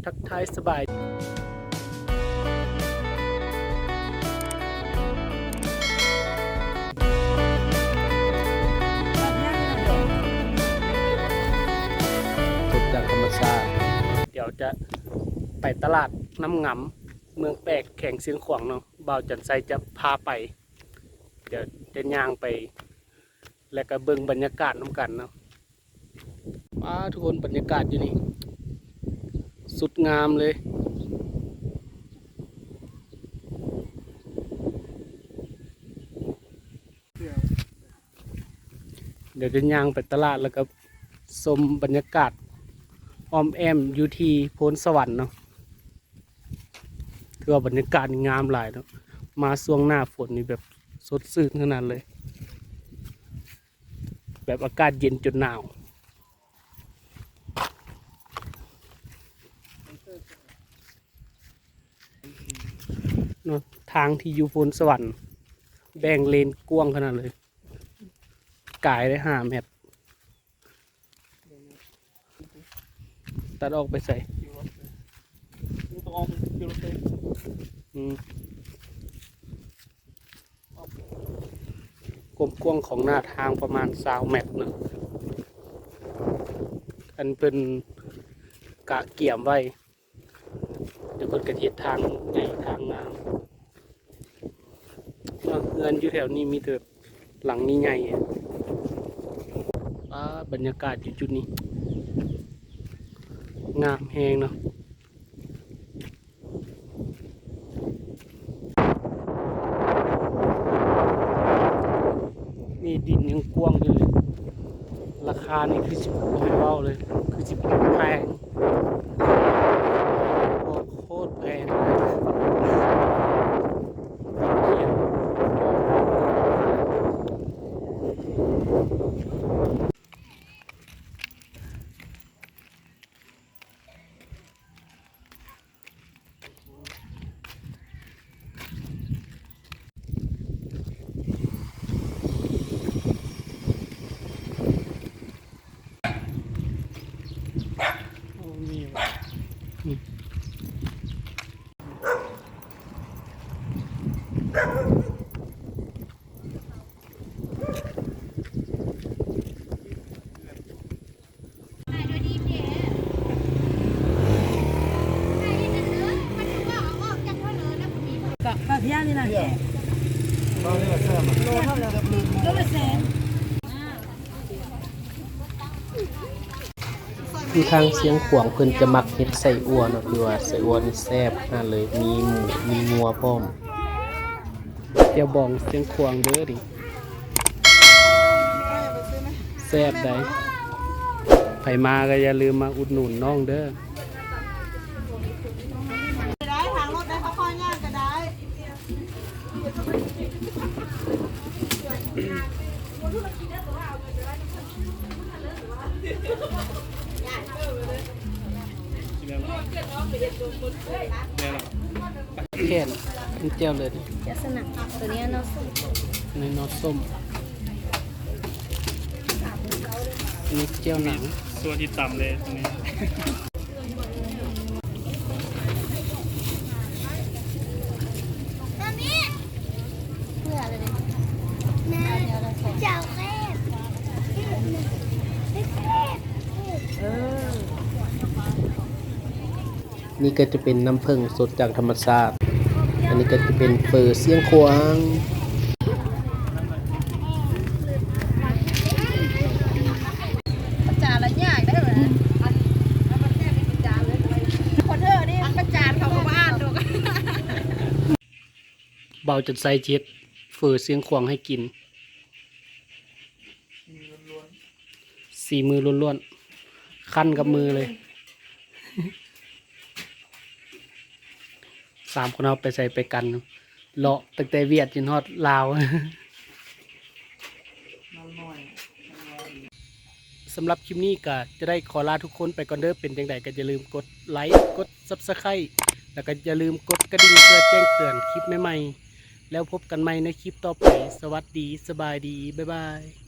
ทักทายสบายสุดจากธรรมชาติเดี๋ยวจะไปตลาดน้ำงำเมืองแปลกแข่งเสียงขวางเนาะบ่าวจันไซจะพาไปเดี๋ยวจะย่างไปแล้วก็เบิ่งบรรยากาศน้ำกันเนาะทุกคนบรรยากาศอยู่นี่สุดงามเลยเดี๋ยวจะย่างไปตลาดแล้วก็ชมบรรยากาศอ้อมแอมอยู่ที่โพนสวรรค์เนาะถือว่าบรรยากาศงามหลายเนาะมาช่วงหน้าฝนนี่แบบสดชื่นขนาดเลยแบบอากาศเย็นจนหนาวเนาะทางที่อยู่โพนสวรรค์แบ่งเลนกว้างขนาดเลยกายได้5 เมตรตัดออกไปใส่กว้างของหน้าทางประมาณ20 เมตรเนาะอันเป็นกะเกี่ยมไว้เดี๋ยวเพิ่นกระเทียดทางใหญ่ทางงามเงินอยู่แถวนี้มีแต่หลังนี้ใหญ่บรรยากาศอยู่จุดนี้งามแฮงเนาะนี่ดินยังกว้างอยู่เลยราคานี่คือสิบไม่เบาเลยคือสิบแพงโคตรแพงแบบย่างนี่นะโลเท่าไหร่โลละแสนที่ทางเสียงขวางเพิ่นจะมักเฮ็ดใส่อัวเนาะคือว่าใส่อัวนี่แซ่บมากเลยมีหมูมีงัวพร้อมเดี๋ยวบองเสียงขวางเด้อดิแซ่บได้ไผมาก็อย่าลืมมาอุดหนุนน้องเด้อได้ทางรถได้เขาค่อยย่างก็ได้แค่นเป็นเจียวเลย ลักษณะตัวนี้เนาะส้ม ในนอส้มอันนี้เจียวหนัง ส่วนที่ต่ำเลยตรงนี้เพื่ออะไรเนี่ยแม่เจ้าแค่นี่ก็จะเป็นน้ำผึ้งสดจากธรรมชาติอันนี้ก็จะเป็นเฟอเสียงขวางประจานอะไรยากได้เหรอคนเธอนี่ประจานเขาก็บ้านดูกัน เบาจนใส่เจ็ดเฟอเสียงขวางให้กิน4 มือล้วนๆคั้นกับมือเลย3 คนเอาไปใส่ไปกันเลาะตั้งแต่เวียดจนฮอดลาวสำหรับคลิปนี้ก็จะได้ขอลาทุกคนไปก่อนเด้อเป็นจังไดก็อย่าลืมกดไลค์กด Subscribe แล้วก็อย่าลืมกดกระดิ่งเพื่อแจ้งเตือนคลิปใหม่ๆแล้วพบกันใหม่ในคลิปต่อไปสวัสดีสบายดีบ๊ายบาย